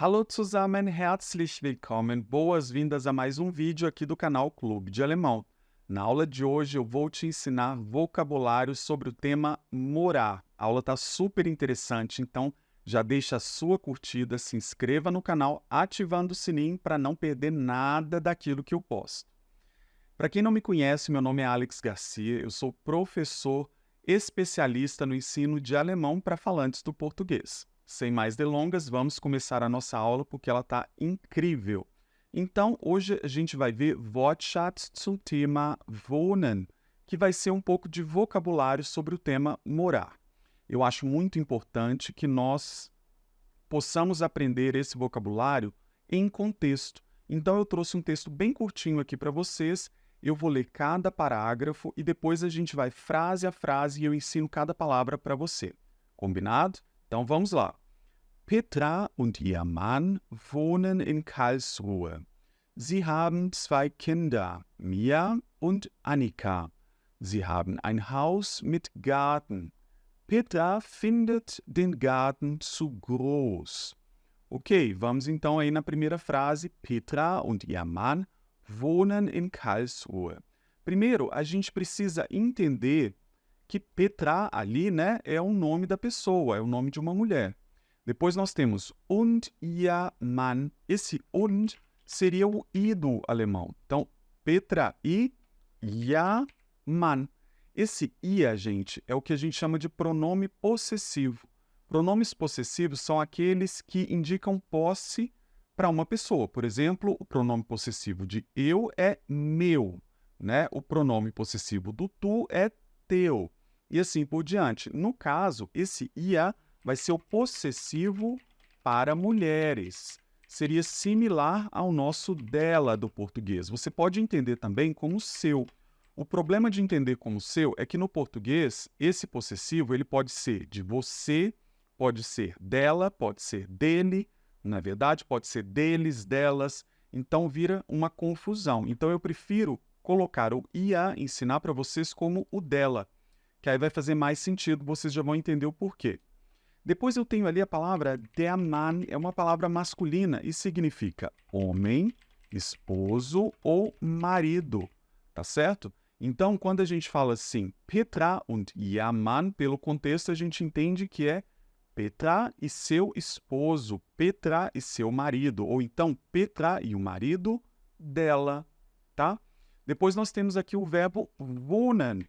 Hallo zusammen, herzlich willkommen, boas-vindas a mais um vídeo aqui do canal Clube de Alemão. Na aula de hoje eu vou te ensinar vocabulário sobre o tema morar. A aula está super interessante, então já deixa a sua curtida, se inscreva no canal ativando o sininho para não perder nada daquilo que eu posto. Para quem não me conhece, meu nome é Alex Garcia, eu sou professor especialista no ensino de alemão para falantes do português. Sem mais delongas, vamos começar a nossa aula porque ela está incrível. Então, hoje a gente vai ver Wortschatz zum Thema Wohnen, que vai ser um pouco de vocabulário sobre o tema morar. Eu acho muito importante que nós possamos aprender esse vocabulário em contexto. Então, eu trouxe um texto bem curtinho aqui para vocês. Eu vou ler cada parágrafo e depois a gente vai frase a frase e eu ensino cada palavra para você. Combinado? Então vamos lá. Petra und ihr Mann wohnen in Karlsruhe. Sie haben 2 Kinder, Mia und Annika. Sie haben ein Haus mit Garten. Petra findet den Garten zu groß. Ok, vamos então aí na primeira frase. Petra und ihr Mann wohnen in Karlsruhe. Primeiro, a gente precisa entender que Petra ali, né, é o nome da pessoa, é o nome de uma mulher. Depois nós temos und ihr Mann. Esse und seria o i do alemão. Então, Petra e ihr Mann. Esse ia, gente, é o que a gente chama de pronome possessivo. Pronomes possessivos são aqueles que indicam posse para uma pessoa. Por exemplo, o pronome possessivo de eu é meu, né? O pronome possessivo do tu é teu, e assim por diante. No caso, esse ia vai ser o possessivo para mulheres. Seria similar ao nosso dela do português. Você pode entender também como seu. O problema de entender como seu é que no português, esse possessivo ele pode ser de você, pode ser dela, pode ser dele, na verdade, pode ser deles, delas, então vira uma confusão. Então eu prefiro colocar o ia, ensinar para vocês como o dela, que aí vai fazer mais sentido, vocês já vão entender o porquê. Depois eu tenho ali a palavra der Mann, é uma palavra masculina e significa homem, esposo ou marido, tá certo? Então, quando a gente fala assim, Petra und ihr Mann, pelo contexto a gente entende que é Petra e seu esposo, Petra e seu marido, ou então Petra e o marido dela, tá? Depois nós temos aqui o verbo wohnen.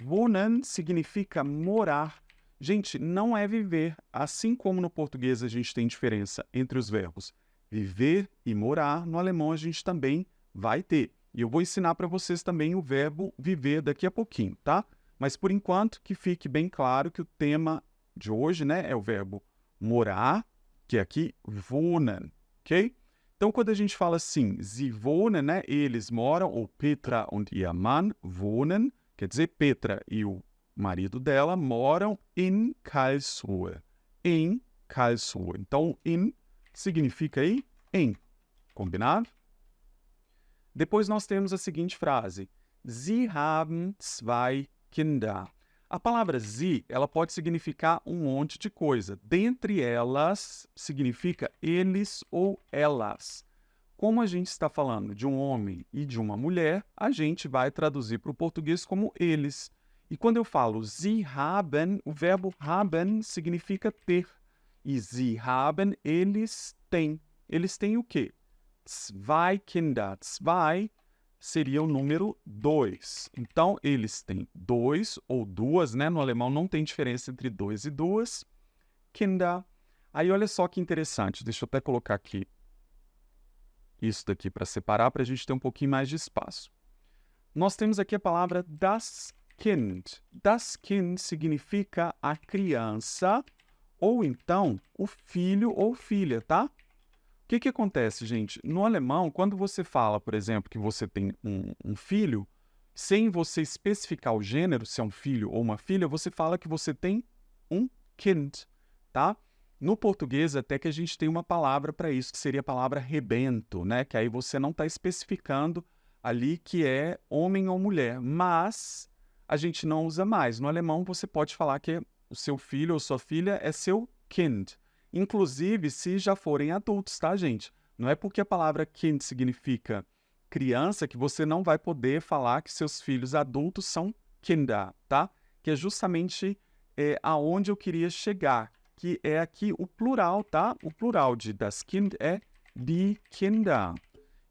Wohnen significa morar. Gente, não é viver. Assim como no português a gente tem diferença entre os verbos viver e morar, no alemão a gente também vai ter. E eu vou ensinar para vocês também o verbo viver daqui a pouquinho, tá? Mas por enquanto que fique bem claro que o tema de hoje, né, é o verbo morar, que é aqui wohnen, ok? Então, quando a gente fala assim, sie wohnen, né, eles moram, ou Petra und ihr Mann wohnen, quer dizer, Petra e o marido dela moram em Karlsruhe. Em Karlsruhe. Então, in significa aí em. Combinado? Depois nós temos a seguinte frase. Sie haben 2 Kinder. A palavra sie, ela pode significar um monte de coisa. Dentre elas, significa eles ou elas. Como a gente está falando de um homem e de uma mulher, a gente vai traduzir para o português como eles. E quando eu falo sie haben, o verbo haben significa ter. E sie haben, eles têm. Eles têm o quê? 2 Kinder. 2 seria o número 2. Então, eles têm 2 ou 2, né? No alemão não tem diferença entre 2 e 2. Kinder. Aí, olha só que interessante. Deixa eu até colocar aqui isso daqui para separar, para a gente ter um pouquinho mais de espaço. Nós temos aqui a palavra das Kind. Das Kind significa a criança ou então o filho ou filha, tá? O que acontece, gente? No alemão, quando você fala, por exemplo, que você tem um filho, sem você especificar o gênero, se é um filho ou uma filha, você fala que você tem um Kind, tá? No português, até que a gente tem uma palavra para isso, que seria a palavra rebento, né? Que aí você não está especificando ali que é homem ou mulher, mas a gente não usa mais. No alemão, você pode falar que o seu filho ou sua filha é seu Kind. inclusive se já forem adultos, tá, gente? Não é porque a palavra Kind significa criança que você não vai poder falar que seus filhos adultos são Kinder, tá? Que é justamente aonde eu queria chegar, que é aqui o plural, tá? O plural de das Kind é die Kinder.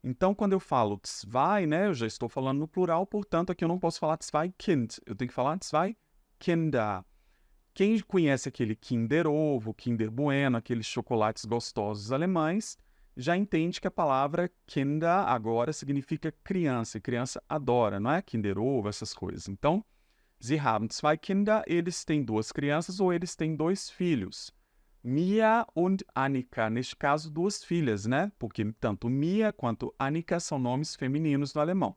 Então, quando eu falo zwei, né, eu já estou falando no plural, portanto, aqui eu não posso falar zwei Kind, eu tenho que falar zwei Kinder. Quem conhece aquele Kinder Ovo, Kinder Bueno, aqueles chocolates gostosos alemães, já entende que a palavra Kinder agora significa criança, e criança adora, não é? Kinder Ovo, essas coisas. Então, Sie haben zwei Kinder, eles têm duas crianças ou eles têm dois filhos. Mia und Annika, neste caso, duas filhas, né? Porque tanto Mia quanto Annika são nomes femininos no alemão.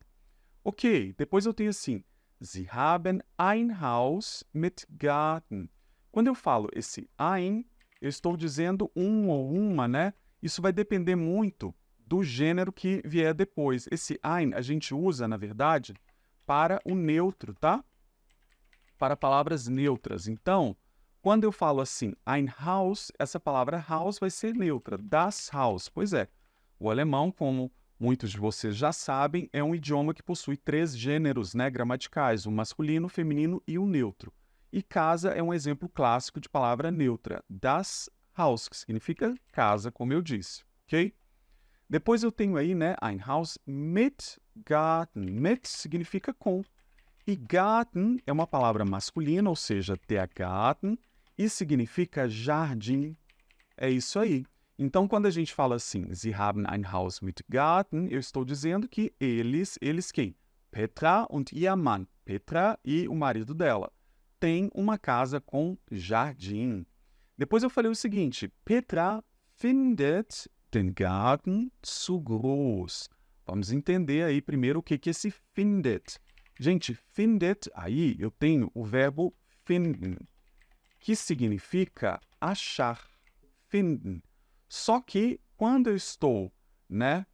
Ok, depois eu tenho assim, Sie haben ein Haus mit Garten. Quando eu falo esse ein, eu estou dizendo um ou uma, né? Isso vai depender muito do gênero que vier depois. Esse ein a gente usa, na verdade, para o neutro, tá? Para palavras neutras. Então, quando eu falo assim, ein Haus, essa palavra Haus vai ser neutra, das Haus. Pois é, o alemão, como muitos de vocês já sabem, é um idioma que possui 3 gêneros, né, gramaticais, o masculino, o feminino e o neutro. E casa é um exemplo clássico de palavra neutra, das Haus, que significa casa, como eu disse, ok? Depois eu tenho aí, né, ein Haus mit Garten. Mit significa com. E Garten é uma palavra masculina, ou seja, der Garten, e significa jardim. É isso aí. Então, quando a gente fala assim, Sie haben ein Haus mit Garten, eu estou dizendo que eles quem? Petra und ihr Mann, Petra e o marido dela, têm uma casa com jardim. Depois eu falei o seguinte, Petra findet den Garten zu groß. Vamos entender aí primeiro o que é esse findet. Gente, findet, aí eu tenho o verbo finden, que significa achar, finden. Só que quando eu estou, né,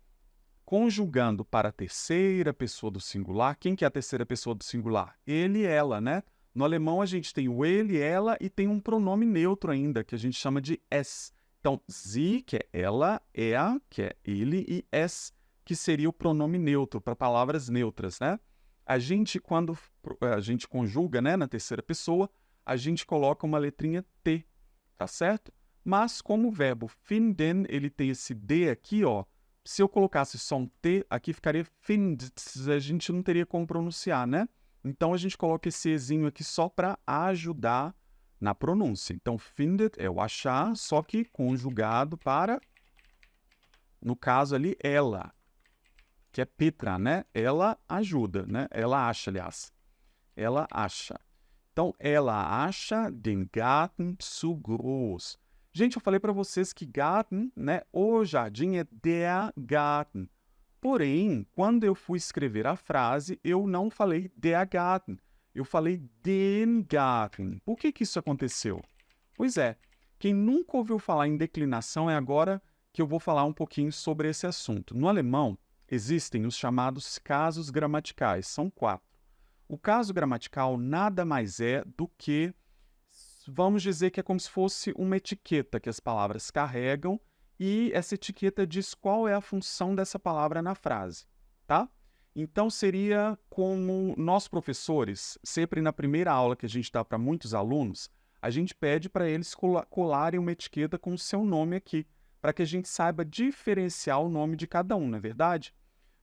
conjugando para a terceira pessoa do singular, quem que é a terceira pessoa do singular? Ele e ela, né? No alemão a gente tem o ele, ela e tem um pronome neutro ainda, que a gente chama de es. Então, sie, que é ela, er, que é ele, e es, que seria o pronome neutro, para palavras neutras, né? A gente, quando a gente conjuga, né, na terceira pessoa, a gente coloca uma letrinha T, tá certo? Mas como o verbo finden, ele tem esse D aqui, ó, se eu colocasse só um T, aqui ficaria findet, a gente não teria como pronunciar, né? Então a gente coloca esse Ezinho aqui só para ajudar na pronúncia. Então findet é o achar, só que conjugado para, no caso ali, ela, que é Petra, né? Ela ajuda, né? Ela acha, aliás. Ela acha. Então, ela acha den Garten zu groß. Gente, eu falei para vocês que Garten, né? O jardim é der Garten. Porém, quando eu fui escrever a frase, eu não falei der Garten. Eu falei den Garten. Por que isso aconteceu? Pois é, quem nunca ouviu falar em declinação é agora que eu vou falar um pouquinho sobre esse assunto. No alemão, existem os chamados casos gramaticais, são 4. O caso gramatical nada mais é do que, vamos dizer que é como se fosse uma etiqueta que as palavras carregam e essa etiqueta diz qual é a função dessa palavra na frase, tá? Então seria como nós professores, sempre na primeira aula que a gente dá para muitos alunos, a gente pede para eles colarem uma etiqueta com o seu nome aqui, para que a gente saiba diferenciar o nome de cada um, não é verdade?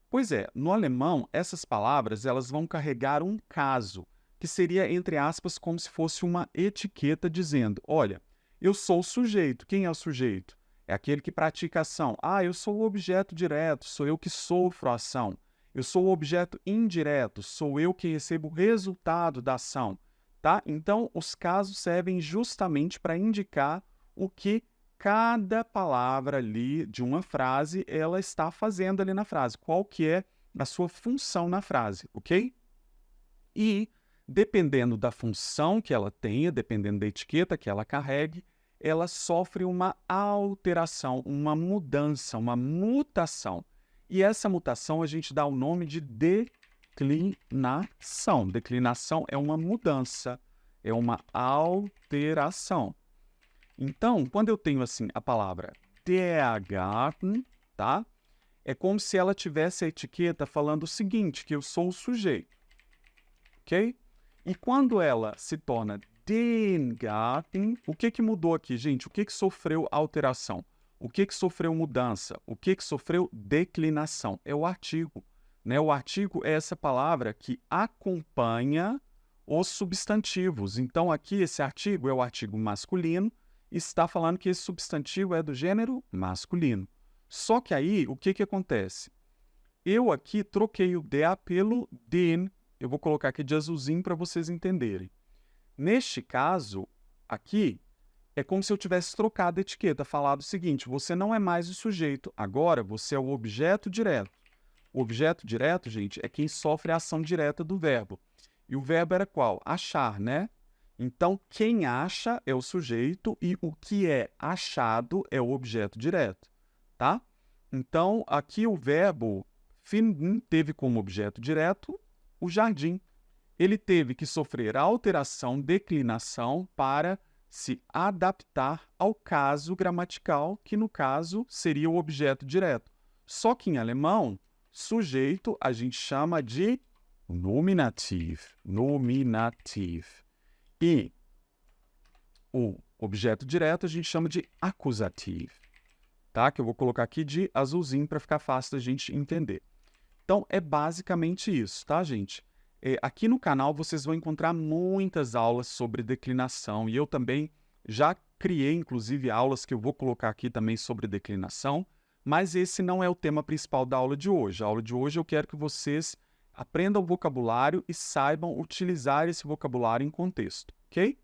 Pois é, no alemão, essas palavras elas vão carregar um caso, que seria, entre aspas, como se fosse uma etiqueta dizendo, olha, eu sou o sujeito. Quem é o sujeito? É aquele que pratica a ação. Ah, eu sou o objeto direto, sou eu que sofro a ação. Eu sou o objeto indireto, sou eu que recebo o resultado da ação. Tá? Então, os casos servem justamente para indicar o que cada palavra ali de uma frase, ela está fazendo ali na frase. Qual que é a sua função na frase, ok? E, dependendo da função que ela tenha, dependendo da etiqueta que ela carregue, ela sofre uma alteração, uma mudança, uma mutação. E essa mutação a gente dá o nome de declinação. Declinação é uma mudança, é uma alteração. Então, quando eu tenho assim a palavra der Garten, tá? É como se ela tivesse a etiqueta falando o seguinte, que eu sou o sujeito, ok? E quando ela se torna den Garten, o que mudou aqui, gente? O que sofreu alteração? O que sofreu mudança? O que sofreu declinação? É o artigo, né? O artigo é essa palavra que acompanha os substantivos. Então, aqui, esse artigo é o artigo masculino, e está falando que esse substantivo é do gênero masculino. Só que aí, o que acontece? Eu aqui troquei o der pelo den. Eu vou colocar aqui de azulzinho para vocês entenderem. Neste caso, aqui, é como se eu tivesse trocado a etiqueta, falado o seguinte, você não é mais o sujeito, agora você é o objeto direto. O objeto direto, gente, é quem sofre a ação direta do verbo. E o verbo era qual? Achar, né? Então, quem acha é o sujeito e o que é achado é o objeto direto, tá? Então, aqui o verbo finden teve como objeto direto o jardim. Ele teve que sofrer alteração, declinação para se adaptar ao caso gramatical, que no caso seria o objeto direto. Só que em alemão, sujeito a gente chama de nominativ. Nominativ. E o objeto direto a gente chama de acusativo, tá? Que eu vou colocar aqui de azulzinho para ficar fácil da gente entender. Então, é basicamente isso, tá, gente? Aqui no canal vocês vão encontrar muitas aulas sobre declinação e eu também já criei, inclusive, aulas que eu vou colocar aqui também sobre declinação, mas esse não é o tema principal da aula de hoje. A aula de hoje eu quero que vocês aprendam vocabulário e saibam utilizar esse vocabulário em contexto, ok?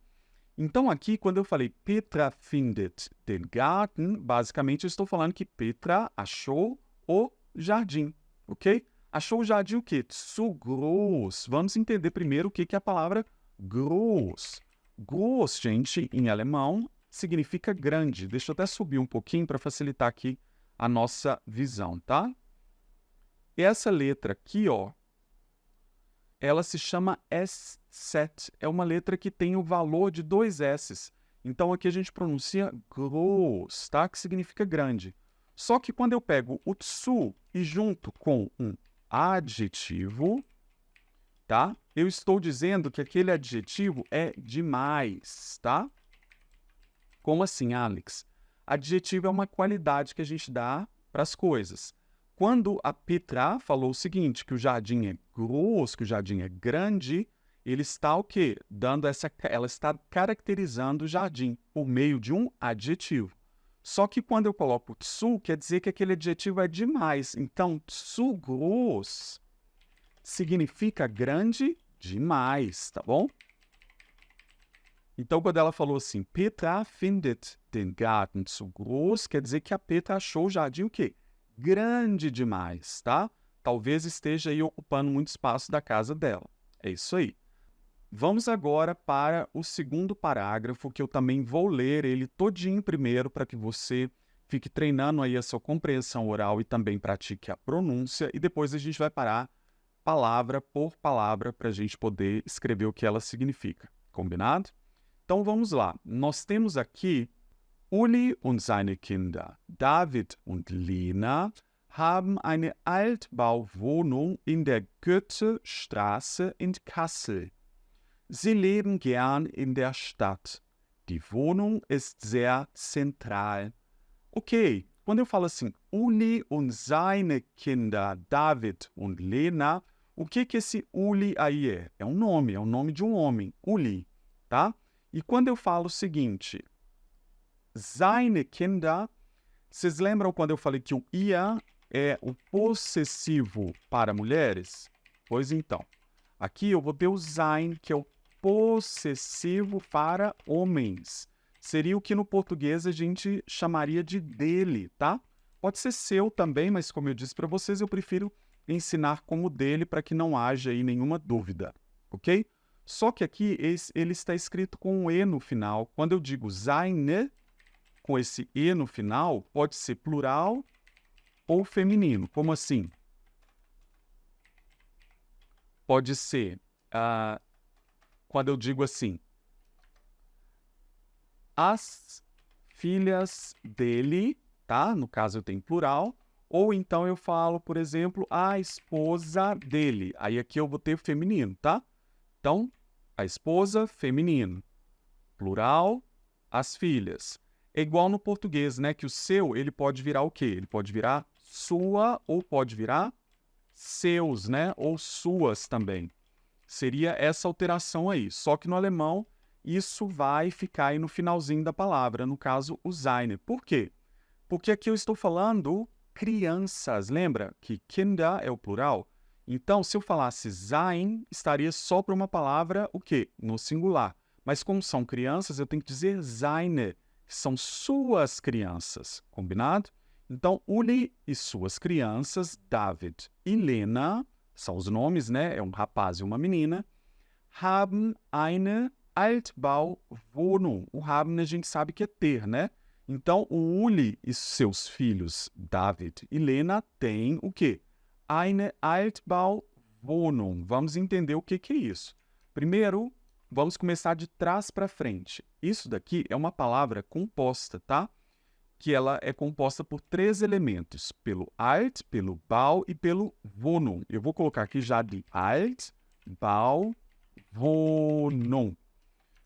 Então aqui, quando eu falei Petra findet den Garten, basicamente eu estou falando que Petra achou o jardim, ok? Achou o jardim o quê? Zu groß. Vamos entender primeiro o que é a palavra groß. Groß, gente, em alemão, significa grande. Deixa eu até subir um pouquinho para facilitar aqui a nossa visão, tá? E essa letra aqui, ó, ela se chama S7. É uma letra que tem o valor de 2 S's. Então, aqui a gente pronuncia groß, tá? Que significa grande. Só que quando eu pego o zu e junto com um adjetivo, tá? Eu estou dizendo que aquele adjetivo é demais, tá? Como assim, Alex? Adjetivo é uma qualidade que a gente dá para as coisas. Quando a Petra falou o seguinte, que o jardim é grosso, que o jardim é grande, ele está o quê? Ela está caracterizando o jardim por meio de um adjetivo. Só que quando eu coloco zu, quer dizer que aquele adjetivo é demais. Então, zu groß significa grande demais, tá bom? Então, quando ela falou assim, Petra findet den Garten zu groß, quer dizer que a Petra achou o jardim o quê? Grande demais, tá? Talvez esteja aí ocupando muito espaço da casa dela. É isso aí. Vamos agora para o segundo parágrafo, que eu também vou ler ele todinho primeiro para que você fique treinando aí a sua compreensão oral e também pratique a pronúncia, e depois a gente vai parar palavra por palavra para a gente poder escrever o que ela significa. Combinado? Então vamos lá. Nós temos aqui Uli und seine Kinder, David und Lena, haben eine Altbauwohnung in der Goethestraße in Kassel. Sie leben gern in der Stadt. Die Wohnung ist sehr zentral. Ok, quando eu falo assim, Uli und seine Kinder, David und Lena, o que esse Uli aí é? É um nome de um homem, Uli, tá? E quando eu falo o seguinte, seine Kinder, vocês lembram quando eu falei que o ia é o possessivo para mulheres? Pois então, aqui eu vou ter o sein, que é o possessivo para homens. Seria o que no português a gente chamaria de dele, tá? Pode ser seu também, mas como eu disse para vocês, eu prefiro ensinar como dele para que não haja aí nenhuma dúvida, ok? Só que aqui ele está escrito com um E no final. Quando eu digo seine, com esse E no final, pode ser plural ou feminino. Como assim? Pode ser, quando eu digo assim, as filhas dele, tá? No caso eu tenho plural. Ou então eu falo, por exemplo, a esposa dele. Aí aqui eu vou ter feminino, tá? Então, a esposa, feminino. Plural, as filhas. É igual no português, né? Que o seu, ele pode virar o quê? Ele pode virar sua ou pode virar seus, né? Ou suas também. Seria essa alteração aí. Só que no alemão, isso vai ficar aí no finalzinho da palavra, no caso, o seine. Por quê? Porque aqui eu estou falando crianças. Lembra que Kinder é o plural? Então, se eu falasse sein, estaria só para uma palavra, o quê? No singular. Mas como são crianças, eu tenho que dizer seine, que são suas crianças. Combinado? Então, Uli e suas crianças, David e Lena, são os nomes, né? É um rapaz e uma menina, haben eine Altbauwohnung. O haben a gente sabe que é ter, né? Então, o Uli e seus filhos, David e Lena, têm o quê? Eine Altbauwohnung. Vamos entender o que é isso. Primeiro, vamos começar de trás para frente. Isso daqui é uma palavra composta, tá? Que ela é composta por 3 elementos, pelo Alt, pelo Bau e pelo Wohnung. Eu vou colocar aqui já de Alt, Bau, Wohnung.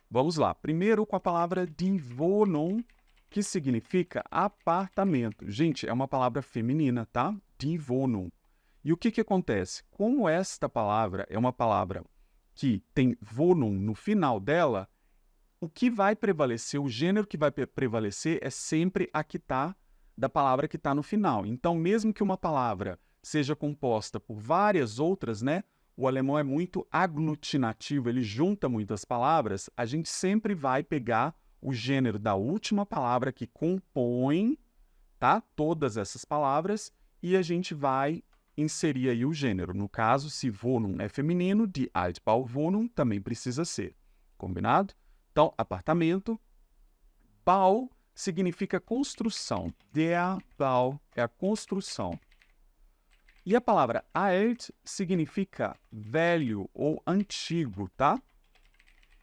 Vamos lá. Primeiro com a palavra die Wohnung, que significa apartamento. Gente, é uma palavra feminina, tá? Die Wohnung. E o que acontece? Como esta palavra é uma palavra que tem Wohnung no final dela, o que vai prevalecer, o gênero que vai prevalecer é sempre a que está da palavra que está no final. Então, mesmo que uma palavra seja composta por várias outras, né? O alemão é muito aglutinativo, ele junta muitas palavras, a gente sempre vai pegar o gênero da última palavra que compõe, tá? Todas essas palavras e a gente vai inserir aí o gênero. No caso, se Wohnung é feminino, die Altbauwohnung também precisa ser. Combinado? Então, apartamento. Bau significa construção. Der Bau é a construção. E a palavra alt significa velho ou antigo, tá?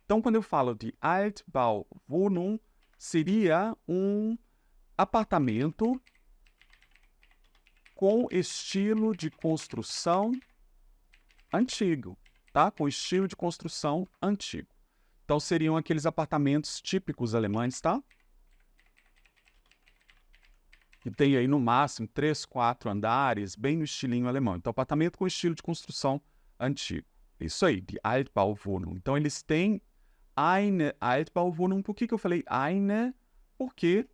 Então, quando eu falo de Altbauwohnung, seria um apartamento com estilo de construção antigo, tá? Com estilo de construção antigo. Então, seriam aqueles apartamentos típicos alemães, tá? Que tem aí, no máximo, 3, 4 andares, bem no estilinho alemão. Então, apartamento com estilo de construção antigo. Isso aí, de Altbauwohnung. Então, eles têm eine Altbauwohnung. Por que eu falei eine? Porque,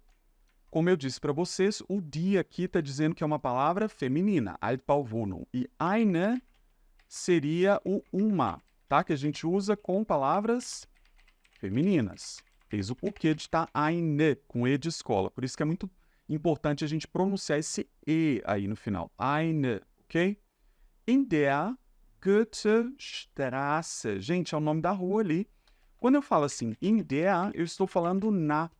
como eu disse para vocês, o die aqui está dizendo que é uma palavra feminina, Altbauwohnung. E eine seria o uma, tá? Que a gente usa com palavras femininas. Fez o porquê de estar eine, com E de escola. Por isso que é muito importante a gente pronunciar esse E aí no final. Eine, ok? In der Goethestraße. Gente, é o nome da rua ali. Quando eu falo assim, in der, eu estou falando na.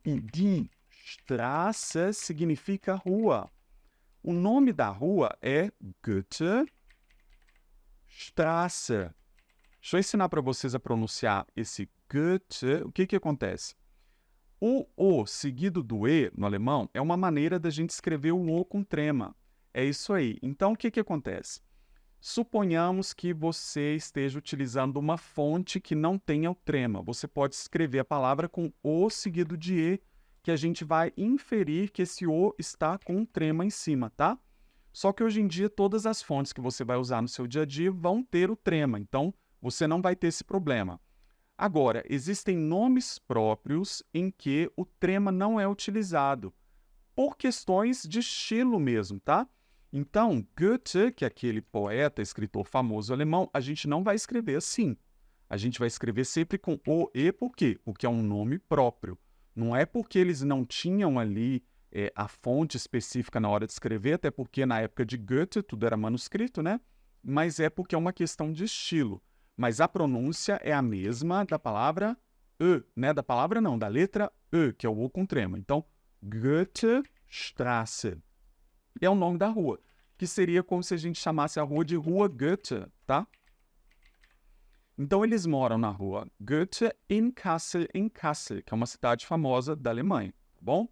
E die Straße significa rua. O nome da rua é Goethestraße. Deixa eu ensinar para vocês a pronunciar esse Goethe. O que acontece? O O seguido do E no alemão é uma maneira da gente escrever o O com trema. É isso aí. Então, o que acontece? Suponhamos que você esteja utilizando uma fonte que não tenha o trema. Você pode escrever a palavra com O seguido de E, que a gente vai inferir que esse O está com um trema em cima, tá? Só que hoje em dia, todas as fontes que você vai usar no seu dia a dia vão ter o trema. Então, você não vai ter esse problema. Agora, existem nomes próprios em que o trema não é utilizado, por questões de estilo mesmo, tá? Então, Goethe, que é aquele poeta, escritor famoso alemão, a gente não vai escrever assim. A gente vai escrever sempre com o E, por quê? Porque é um nome próprio. Não é porque eles não tinham ali a fonte específica na hora de escrever, até porque na época de Goethe tudo era manuscrito, né? Mas é porque é uma questão de estilo. Mas a pronúncia é a mesma da palavra E, né? Da palavra não, da letra E, que é o O com trema. Então, Goethestraße é o nome da rua, que seria como se a gente chamasse a rua de Rua Goethe, tá? Então, eles moram na rua Goethe in Kassel, que é uma cidade famosa da Alemanha, tá bom?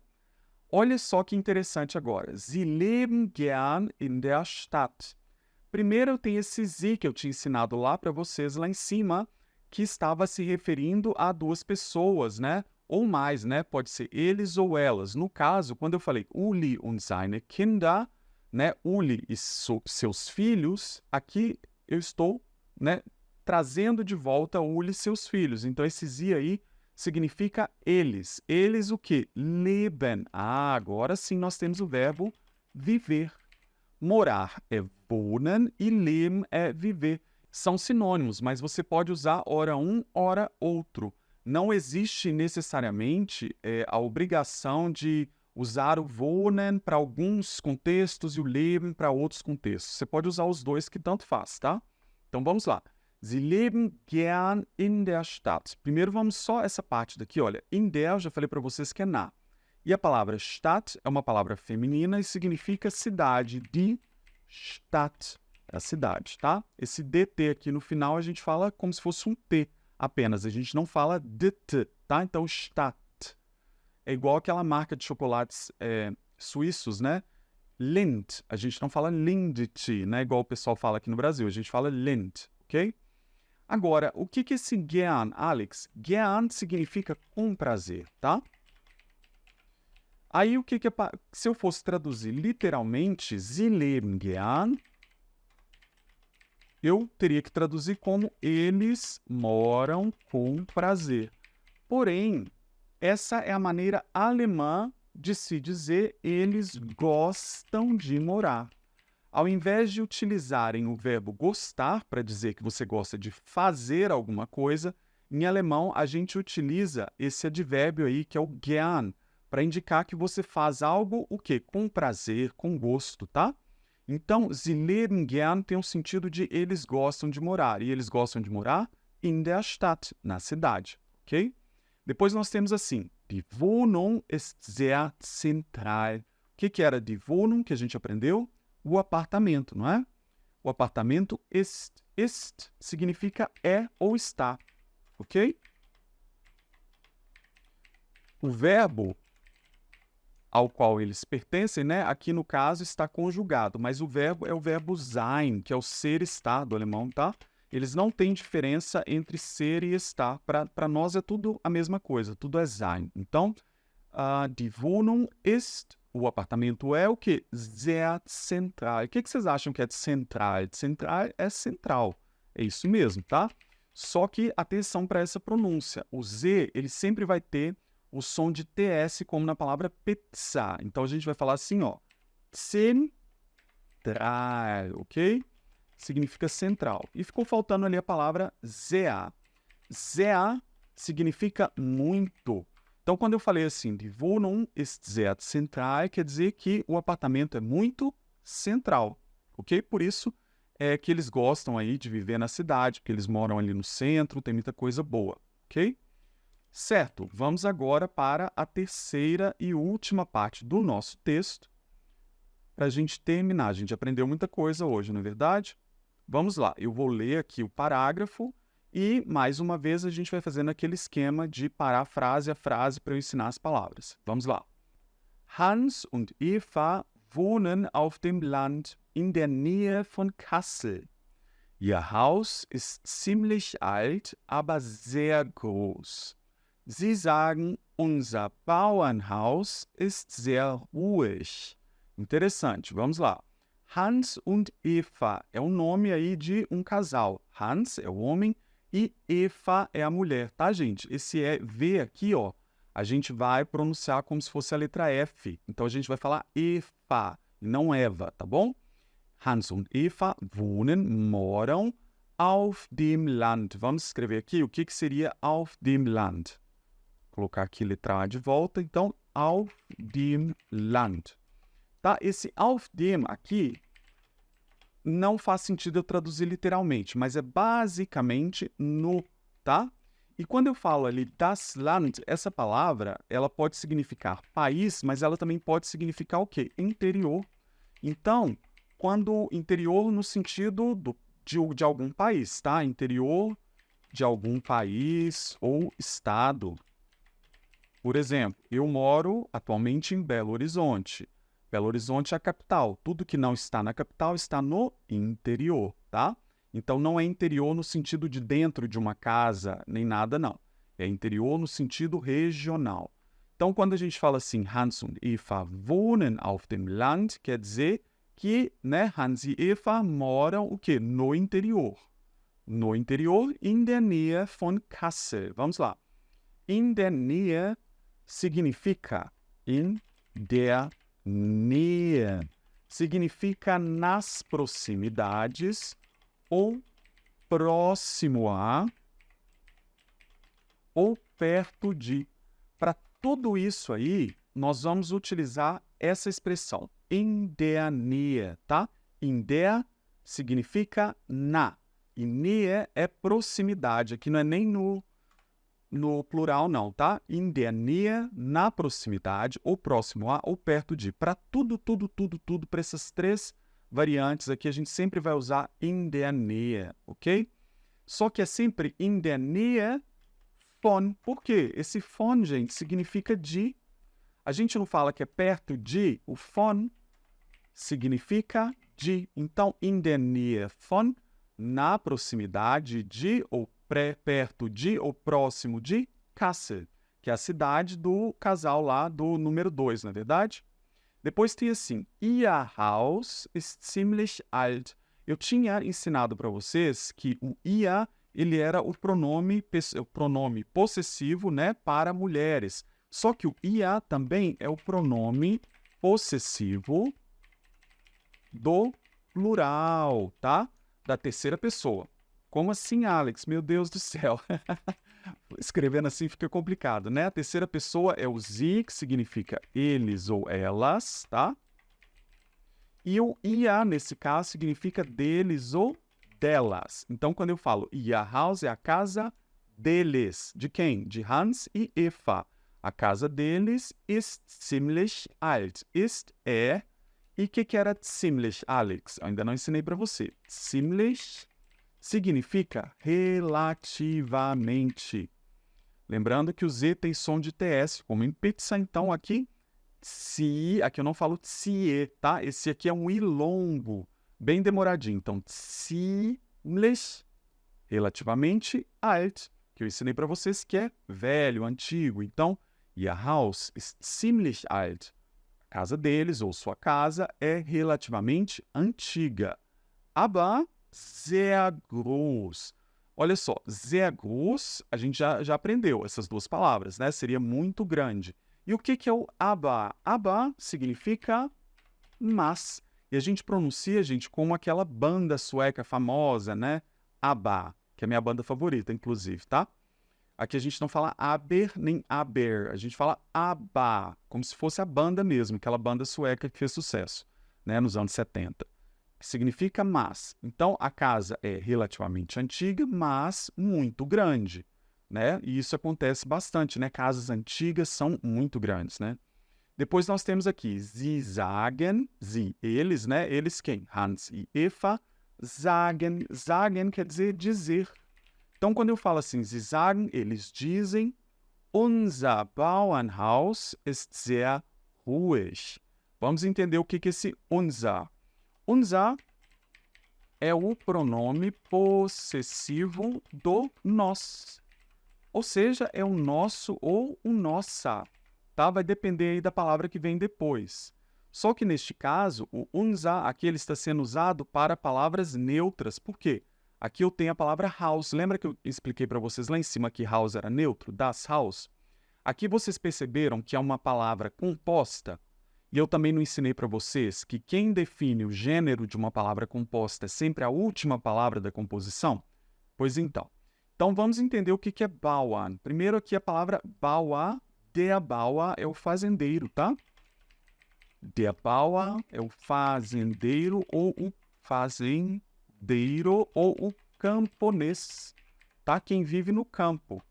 Olha só que interessante agora. Sie leben gern in der Stadt. Primeiro eu tenho esse Sie que eu tinha ensinado lá para vocês lá em cima, que estava se referindo a duas pessoas, né? Ou mais, né? Pode ser eles ou elas. No caso, quando eu falei Uli und seine Kinder, né? Uli e seus filhos, aqui eu estou, né, trazendo de volta Uli e seus filhos. Então esse Sie aí significa eles. Eles o quê? Leben. Ah, agora sim nós temos o verbo viver. Morar é wohnen e leben é viver. São sinônimos, mas você pode usar ora um, ora outro. Não existe necessariamente a obrigação de usar o wohnen para alguns contextos e o leben para outros contextos. Você pode usar os dois que tanto faz, tá? Então vamos lá. Sie leben gern in der Stadt. Primeiro vamos só essa parte daqui, olha. In der, já falei para vocês que é na. E a palavra Stadt é uma palavra feminina e significa cidade. Die Stadt é a cidade, tá? Esse DT aqui no final a gente fala como se fosse um T apenas. A gente não fala DT, tá? Então, Stadt. É igual aquela marca de chocolates suíços, né? Lindt. A gente não fala Lindt, né? Igual o pessoal fala aqui no Brasil. A gente fala Lindt, ok? Agora, o que é esse gern, Alex? Gern significa com prazer, tá? Aí, se eu fosse traduzir literalmente, Sie leben gern, eu teria que traduzir como eles moram com prazer. Porém, essa é a maneira alemã de se dizer eles gostam de morar. Ao invés de utilizarem o verbo gostar para dizer que você gosta de fazer alguma coisa, em alemão a gente utiliza esse advérbio aí, que é o gern, para indicar que você faz algo, o quê? Com prazer, com gosto, tá? Então, Sie leben gern tem o sentido de eles gostam de morar. E eles gostam de morar in der Stadt, na cidade, ok? Depois nós temos assim, die Wohnung ist sehr zentral. O que era die Wohnung que a gente aprendeu? O apartamento, não é? O apartamento ist significa é ou está, ok? O verbo ao qual eles pertencem, né? Aqui no caso está conjugado, mas o verbo é o verbo sein, que é o ser estar do alemão, tá? Eles não têm diferença entre ser e estar. Para nós é tudo a mesma coisa, tudo é sein. Então, die Wohnung ist, o apartamento é o quê? Sehr zentral. O que vocês acham que é central? Central é central. É isso mesmo, tá? Só que atenção para essa pronúncia. O Z, ele sempre vai ter o som de TS, como na palavra pizza. Então, a gente vai falar assim, ó. Central, ok? Significa central. E ficou faltando ali a palavra sehr. Sehr significa muito. Então, quando eu falei assim, die Wohnung ist sehr zentral, quer dizer que o apartamento é muito central, ok? Por isso é que eles gostam aí de viver na cidade, porque eles moram ali no centro, tem muita coisa boa, ok? Certo, vamos agora para a terceira e última parte do nosso texto, para a gente terminar. A gente aprendeu muita coisa hoje, não é verdade? Vamos lá, eu vou ler aqui o parágrafo e, mais uma vez, a gente vai fazendo aquele esquema de parar frase a frase para eu ensinar as palavras. Vamos lá. Hans und Eva wohnen auf dem Land in der Nähe von Kassel. Ihr Haus ist ziemlich alt, aber sehr groß. Sie sagen, unser Bauernhaus ist sehr ruhig. Interessante, vamos lá. Hans und Eva é o nome aí de um casal. Hans é o homem e Eva é a mulher, tá, gente? Esse V aqui, ó, a gente vai pronunciar como se fosse a letra F. Então, a gente vai falar Eva, não Eva, tá bom? Hans und Eva wohnen, moram, auf dem Land. Vamos escrever aqui o que seria auf dem Land. Vou colocar aqui letra A de volta. Então, auf dem Land. Tá? Esse auf dem aqui não faz sentido eu traduzir literalmente, mas é basicamente no, tá? E quando eu falo ali das Land, essa palavra, ela pode significar país, mas ela também pode significar o quê? Interior. Então, quando interior no sentido de algum país, tá? Interior de algum país ou estado. Por exemplo, eu moro atualmente em Belo Horizonte. Belo Horizonte é a capital. Tudo que não está na capital está no interior, tá? Então, não é interior no sentido de dentro de uma casa, nem nada, não. É interior no sentido regional. Então, quando a gente fala assim, Hans und Eva wohnen auf dem Land, quer dizer que, né, Hans e Eva moram o quê? No interior. No interior, in der Nähe von Kassel. Vamos lá. In der Nähe significa in der Nähe. Significa nas proximidades ou próximo a ou perto de. Para tudo isso aí, nós vamos utilizar essa expressão, in der Nähe, tá? In der significa na. E Nähe é proximidade. Aqui não é nem no plural, não, tá? In der Nähe, na proximidade, ou próximo a, ou perto de. Para tudo, para essas três variantes aqui, a gente sempre vai usar in der Nähe, ok? Só que é sempre in der Nähe von. Por quê? Esse von, gente, significa de. A gente não fala que é perto de, o von significa de. Então, in der Nähe von, na proximidade de, ou perto de, ou próximo de, Kassel, que é a cidade do casal lá do número 2, não é verdade? Depois tem assim, Ihr Haus ist ziemlich alt. Eu tinha ensinado para vocês que o ihr, ele era o pronome possessivo, né, para mulheres. Só que o ihr também é o pronome possessivo do plural, tá? Da terceira pessoa. Como assim, Alex? Meu Deus do céu. Escrevendo assim fica complicado, né? A terceira pessoa é o sie, que significa eles ou elas, tá? E o ia, nesse caso, significa deles ou delas. Então, quando eu falo Ihr Haus, é a casa deles. De quem? De Hans e Eva. A casa deles ist ziemlich alt. Ist é. E o que era ziemlich, Alex? Eu ainda não ensinei para você. Ziemlich significa relativamente. Lembrando que o Z tem som de TS, como em pizza, então aqui, aqui eu não falo tsie, tá? Esse aqui é um I longo, bem demoradinho. Então, ziemlich, relativamente, alt, que eu ensinei para vocês que é velho, antigo. Então, Ihr Haus ist ziemlich alt. A casa deles, ou sua casa, é relativamente antiga. Aber sehr groß. Olha só, sehr groß, a gente já aprendeu essas duas palavras, né? Seria muito grande. E o que é o aber? Aber significa mas. E a gente pronuncia, gente, como aquela banda sueca famosa, né? ABBA, que é a minha banda favorita, inclusive, tá? Aqui a gente não fala aber nem aber, a gente fala ABBA, como se fosse a banda mesmo, aquela banda sueca que fez sucesso, né, nos anos 70. Que significa mas. Então, a casa é relativamente antiga, mas muito grande, né? E isso acontece bastante, né? Casas antigas são muito grandes, né? Depois nós temos aqui, sie sagen, sie, eles, né? Eles quem? Hans e Eva. Sagen, sagen quer dizer dizer. Então, quando eu falo assim, sie sagen, eles dizem, unser Bauernhaus ist sehr ruhig. Vamos entender o que é esse unser. Unser é o pronome possessivo do nós. Ou seja, é o nosso ou o nossa. Tá? Vai depender aí da palavra que vem depois. Só que neste caso, o unser aqui ele está sendo usado para palavras neutras. Por quê? Aqui eu tenho a palavra house. Lembra que eu expliquei para vocês lá em cima que house era neutro? Das Haus. Aqui vocês perceberam que é uma palavra composta. E eu também não ensinei para vocês que quem define o gênero de uma palavra composta é sempre a última palavra da composição? Pois então. Então vamos entender o que é Bauern. Primeiro aqui a palavra Bauer. Der Bauer é o fazendeiro, tá? Der Bauer é o fazendeiro ou o fazendeiro ou o camponês, tá? Quem vive no campo.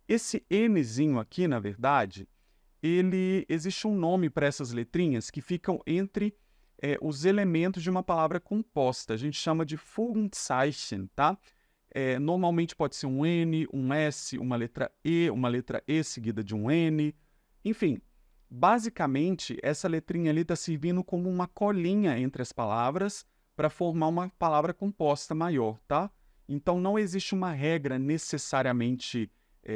Esse Nzinho aqui, na verdade, existe um nome para essas letrinhas que ficam entre os elementos de uma palavra composta. A gente chama de Fragenzeichen, tá? Normalmente pode ser um N, um S, uma letra E seguida de um N, Enfim, basicamente, essa letrinha ali está servindo como uma colinha entre as palavras para formar uma palavra composta maior, tá? Então, não existe uma regra necessariamente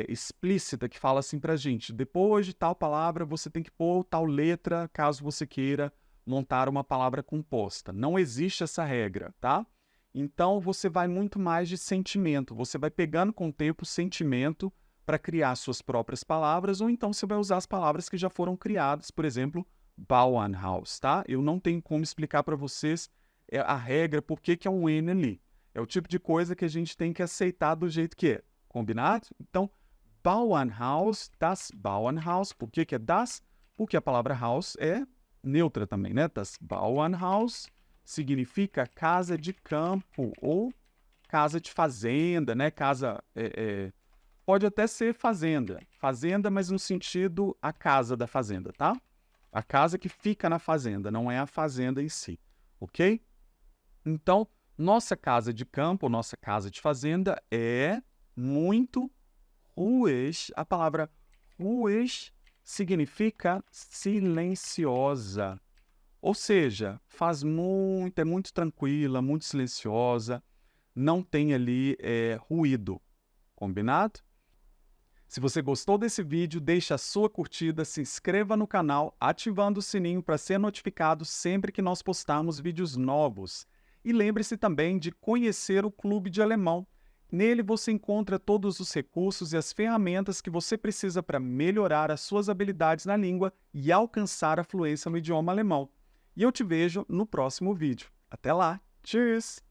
explícita que fala assim para a gente, depois de tal palavra você tem que pôr tal letra, caso você queira montar uma palavra composta. Não existe essa regra, tá? Então, você vai muito mais de sentimento. Você vai pegando com o tempo sentimento para criar suas próprias palavras, ou então você vai usar as palavras que já foram criadas, por exemplo, Bauernhaus, tá? Eu não tenho como explicar para vocês a regra, por que é um N ali. É o tipo de coisa que a gente tem que aceitar do jeito que é. Combinado? Então, Bauernhaus, das Bauernhaus. Por que é das? Porque a palavra house é neutra também, né? Das Bauernhaus significa casa de campo ou casa de fazenda, né? Casa pode até ser fazenda. Fazenda, mas no sentido a casa da fazenda, tá? A casa que fica na fazenda, não é a fazenda em si, ok? Então, nossa casa de campo, nossa casa de fazenda é muito ruhig. A palavra ruhig significa silenciosa. Ou seja, é muito tranquila, muito silenciosa, não tem ali ruído. Combinado? Se você gostou desse vídeo, deixe a sua curtida, se inscreva no canal, ativando o sininho para ser notificado sempre que nós postarmos vídeos novos. E lembre-se também de conhecer o Clube de Alemão. Nele você encontra todos os recursos e as ferramentas que você precisa para melhorar as suas habilidades na língua e alcançar a fluência no idioma alemão. E eu te vejo no próximo vídeo. Até lá! Tschüss!